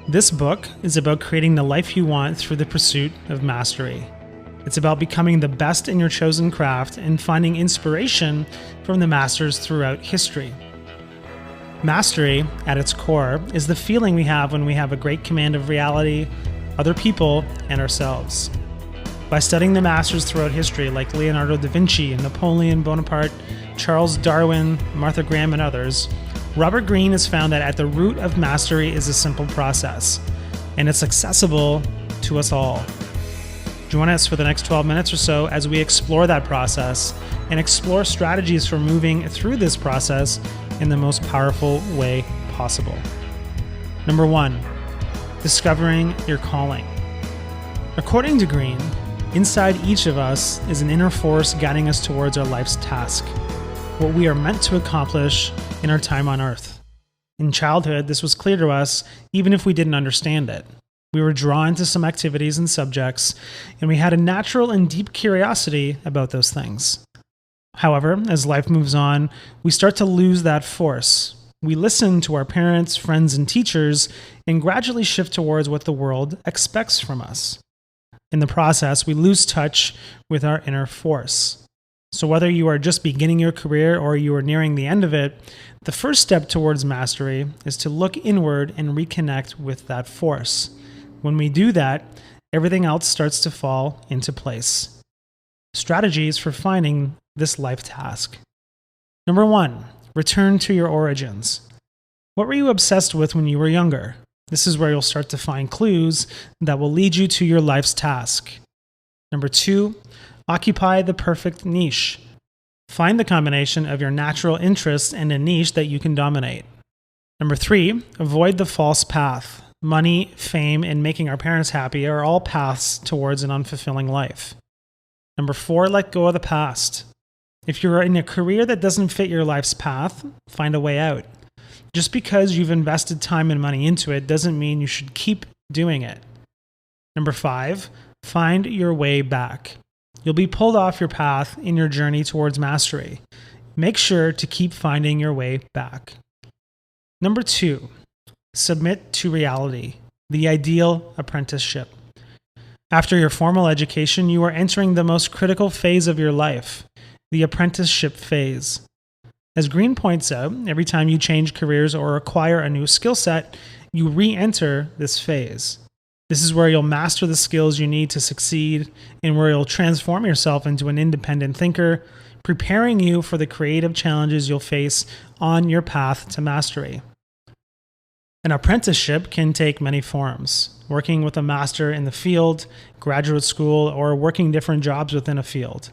This book is about creating the life you want through the pursuit of mastery. It's about becoming the best in your chosen craft and finding inspiration from the masters throughout history. Mastery, at its core, is the feeling we have when we have a great command of reality, other people, and ourselves. By studying the masters throughout history like Leonardo da Vinci, Napoleon Bonaparte, Charles Darwin, Martha Graham, and others, Robert Greene has found that at the root of mastery is a simple process, and it's accessible to us all. Join us for the next 12 minutes or so as we explore that process and explore strategies for moving through this process in the most powerful way possible. Number 1, discovering your calling. According to Greene, inside each of us is an inner force guiding us towards our life's task, what we are meant to accomplish in our time on Earth. In childhood, this was clear to us, even if we didn't understand it. We were drawn to some activities and subjects, and we had a natural and deep curiosity about those things. However, as life moves on, we start to lose that force. We listen to our parents, friends, and teachers, and gradually shift towards what the world expects from us. In the process, we lose touch with our inner force. So whether you are just beginning your career or you are nearing the end of it, the first step towards mastery is to look inward and reconnect with that force. When we do that, everything else starts to fall into place. Strategies for finding this life task. Number 1, return to your origins. What were you obsessed with when you were younger? This is where you'll start to find clues that will lead you to your life's task. Number 2, occupy the perfect niche. Find the combination of your natural interests and a niche that you can dominate. Number 3, avoid the false path. Money, fame, and making our parents happy are all paths towards an unfulfilling life. Number 4, let go of the past. If you're in a career that doesn't fit your life's path, find a way out. Just because you've invested time and money into it doesn't mean you should keep doing it. Number 5, find your way back. You'll be pulled off your path in your journey towards mastery. Make sure to keep finding your way back. Number 2, submit to reality, the ideal apprenticeship. After your formal education, you are entering the most critical phase of your life, the apprenticeship phase. As Greene points out, every time you change careers or acquire a new skill set, you re-enter this phase. This is where you'll master the skills you need to succeed and where you'll transform yourself into an independent thinker, preparing you for the creative challenges you'll face on your path to mastery. An apprenticeship can take many forms: working with a master in the field, graduate school, or working different jobs within a field.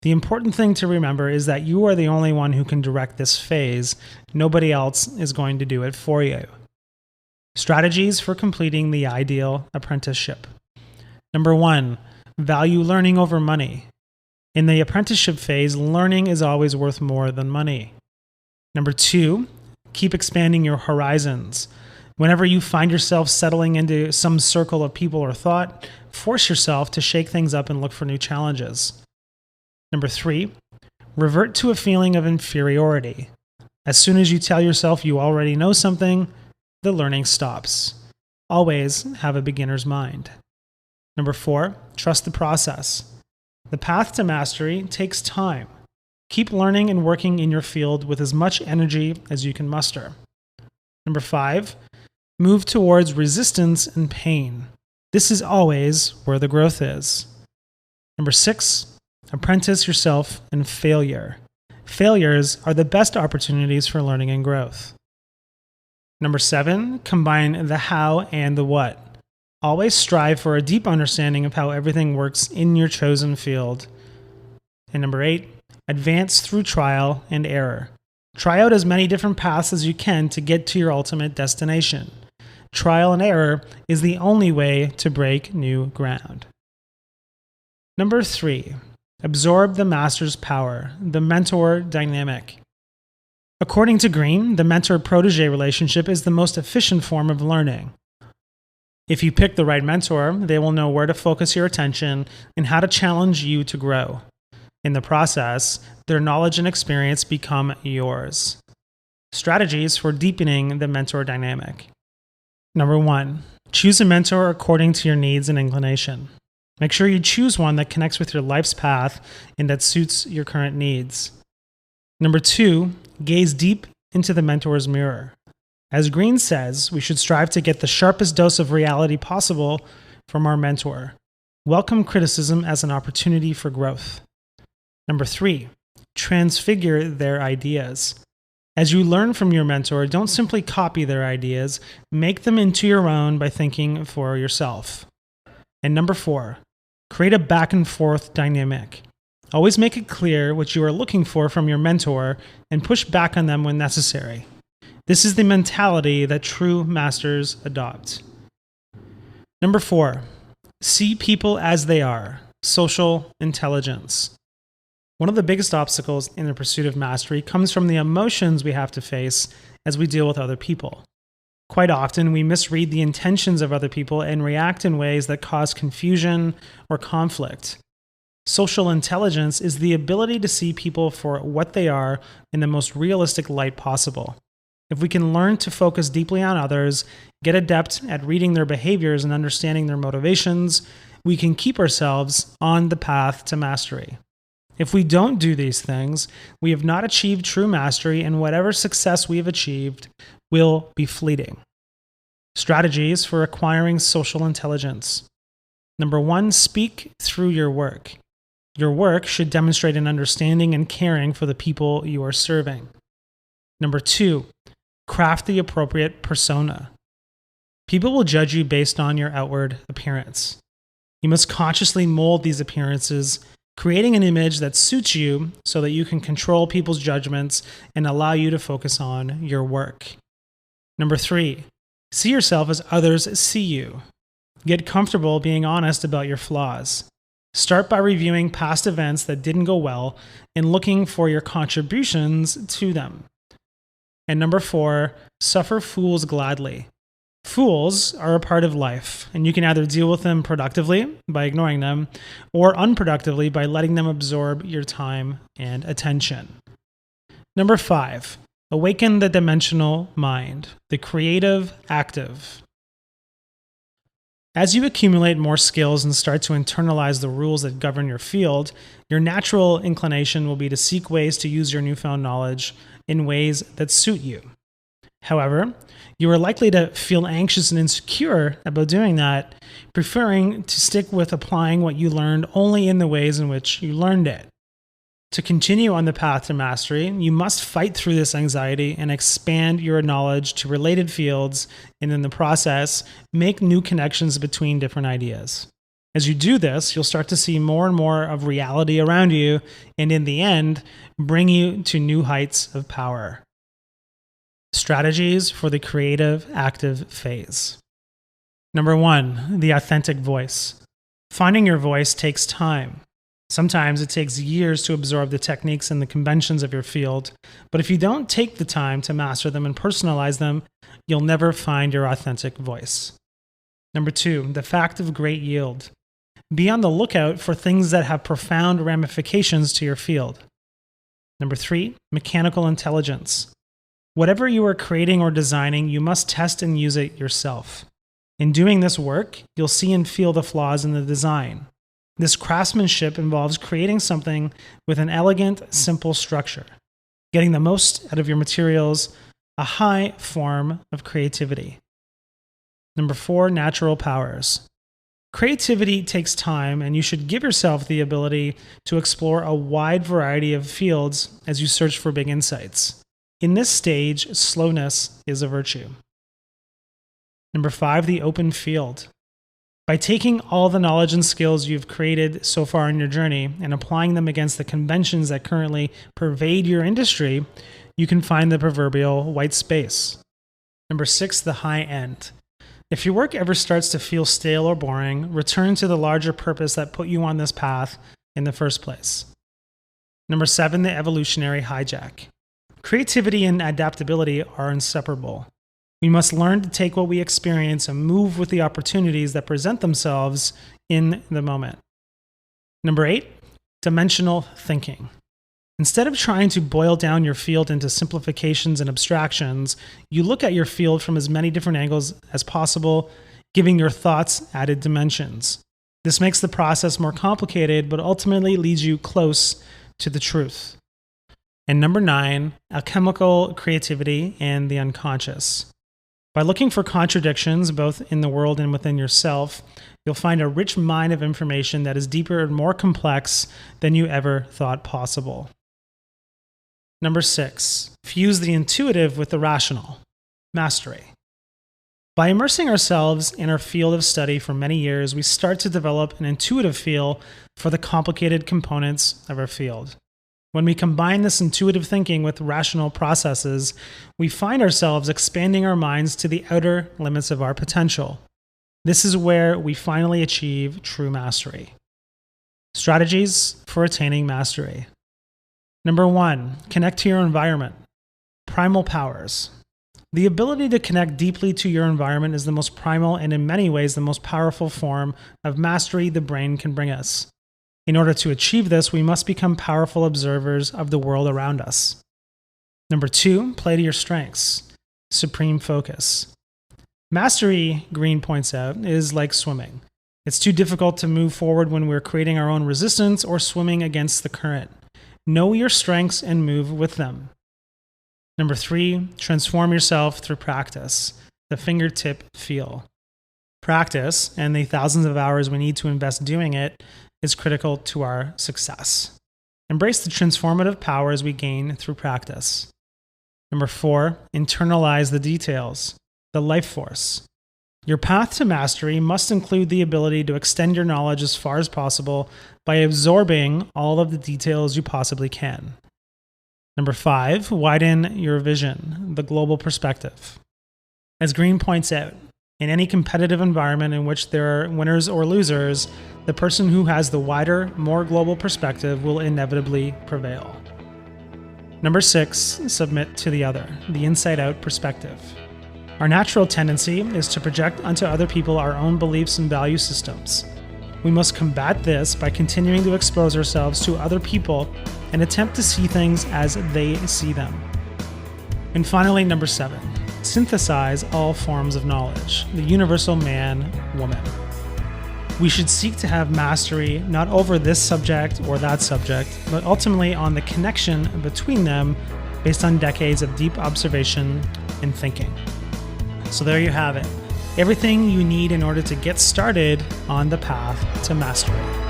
The important thing to remember is that you are the only one who can direct this phase. Nobody else is going to do it for you. Strategies for completing the ideal apprenticeship. Number 1, value learning over money. In the apprenticeship phase, learning is always worth more than money. Number 2, keep expanding your horizons. Whenever you find yourself settling into some circle of people or thought, force yourself to shake things up and look for new challenges. Number 3, revert to a feeling of inferiority. As soon as you tell yourself you already know something, the learning stops. Always have a beginner's mind. Number 4, trust the process. The path to mastery takes time. Keep learning and working in your field with as much energy as you can muster. Number 5, move towards resistance and pain. This is always where the growth is. Number 6, apprentice yourself in failure. Failures are the best opportunities for learning and growth. Number 7, combine the how and the what. Always strive for a deep understanding of how everything works in your chosen field. And number 8, advance through trial and error. Try out as many different paths as you can to get to your ultimate destination. Trial and error is the only way to break new ground. Number 3, absorb the master's power, the mentor dynamic. According to Greene, the mentor-protege relationship is the most efficient form of learning. If you pick the right mentor, they will know where to focus your attention and how to challenge you to grow. In the process, their knowledge and experience become yours. Strategies for deepening the mentor dynamic. Number 1, choose a mentor according to your needs and inclination. Make sure you choose one that connects with your life's path and that suits your current needs. Number 2, gaze deep into the mentor's mirror. As Greene says, we should strive to get the sharpest dose of reality possible from our mentor. Welcome criticism as an opportunity for growth. Number 3, transfigure their ideas. As you learn from your mentor, don't simply copy their ideas, make them into your own by thinking for yourself. And number 4, create a back and forth dynamic. Always make it clear what you are looking for from your mentor and push back on them when necessary. This is the mentality that true masters adopt. Number 4, see people as they are. Social intelligence. One of the biggest obstacles in the pursuit of mastery comes from the emotions we have to face as we deal with other people. Quite often, we misread the intentions of other people and react in ways that cause confusion or conflict. Social intelligence is the ability to see people for what they are in the most realistic light possible. If we can learn to focus deeply on others, get adept at reading their behaviors and understanding their motivations, we can keep ourselves on the path to mastery. If we don't do these things, we have not achieved true mastery, and whatever success we have achieved will be fleeting. Strategies for acquiring social intelligence. Number 1, speak through your work. Your work should demonstrate an understanding and caring for the people you are serving. Number 2, craft the appropriate persona. People will judge you based on your outward appearance. You must consciously mold these appearances, creating an image that suits you so that you can control people's judgments and allow you to focus on your work. Number 3, see yourself as others see you. Get comfortable being honest about your flaws. Start by reviewing past events that didn't go well and looking for your contributions to them. And number 4, suffer fools gladly. Fools are a part of life, and you can either deal with them productively by ignoring them or unproductively by letting them absorb your time and attention. Number 5, awaken the dimensional mind, the creative active. As you accumulate more skills and start to internalize the rules that govern your field, your natural inclination will be to seek ways to use your newfound knowledge in ways that suit you. However, you are likely to feel anxious and insecure about doing that, preferring to stick with applying what you learned only in the ways in which you learned it. To continue on the path to mastery, you must fight through this anxiety and expand your knowledge to related fields, and in the process, make new connections between different ideas. As you do this, you'll start to see more and more of reality around you, and in the end, bring you to new heights of power. Strategies for the creative active phase. Number 1, the authentic voice. Finding your voice takes time. Sometimes it takes years to absorb the techniques and the conventions of your field, but if you don't take the time to master them and personalize them, you'll never find your authentic voice. Number 2, the fact of great yield. Be on the lookout for things that have profound ramifications to your field. Number 3, mechanical intelligence. Whatever you are creating or designing, you must test and use it yourself. In doing this work, you'll see and feel the flaws in the design. This craftsmanship involves creating something with an elegant, simple structure, getting the most out of your materials, a high form of creativity. Number 4, natural powers. Creativity takes time, and you should give yourself the ability to explore a wide variety of fields as you search for big insights. In this stage, slowness is a virtue. Number 5, the open field. By taking all the knowledge and skills you've created so far in your journey and applying them against the conventions that currently pervade your industry, you can find the proverbial white space. Number 6, the high end. If your work ever starts to feel stale or boring, return to the larger purpose that put you on this path in the first place. Number 7, the evolutionary hijack. Creativity and adaptability are inseparable. We must learn to take what we experience and move with the opportunities that present themselves in the moment. Number 8, dimensional thinking. Instead of trying to boil down your field into simplifications and abstractions, you look at your field from as many different angles as possible, giving your thoughts added dimensions. This makes the process more complicated, but ultimately leads you close to the truth. And number 9, alchemical creativity and the unconscious. By looking for contradictions, both in the world and within yourself, you'll find a rich mine of information that is deeper and more complex than you ever thought possible. Number 6, fuse the intuitive with the rational. Mastery. By immersing ourselves in our field of study for many years, we start to develop an intuitive feel for the complicated components of our field. When we combine this intuitive thinking with rational processes, we find ourselves expanding our minds to the outer limits of our potential. This is where we finally achieve true mastery. Strategies for attaining mastery. Number 1, connect to your environment. Primal powers. The ability to connect deeply to your environment is the most primal and in many ways the most powerful form of mastery the brain can bring us. In order to achieve this, we must become powerful observers of the world around us. Number 2, play to your strengths. Supreme focus. Mastery, Greene points out, is like swimming. It's too difficult to move forward when we're creating our own resistance or swimming against the current. Know your strengths and move with them. Number 3, transform yourself through practice. The fingertip feel. Practice, and the thousands of hours we need to invest doing it, is critical to our success. Embrace the transformative powers we gain through practice. Number 4, internalize the details. The life force. Your path to mastery must include the ability to extend your knowledge as far as possible by absorbing all of the details you possibly can. Number 5, widen your vision, the global perspective. As Greene points out, in any competitive environment in which there are winners or losers, the person who has the wider, more global perspective will inevitably prevail. Number 6, submit to the other, the inside-out perspective. Our natural tendency is to project onto other people our own beliefs and value systems. We must combat this by continuing to expose ourselves to other people and attempt to see things as they see them. And finally, number 7, synthesize all forms of knowledge, the universal man, woman. We should seek to have mastery not over this subject or that subject, but ultimately on the connection between them based on decades of deep observation and thinking. So there you have it. Everything you need in order to get started on the path to mastery.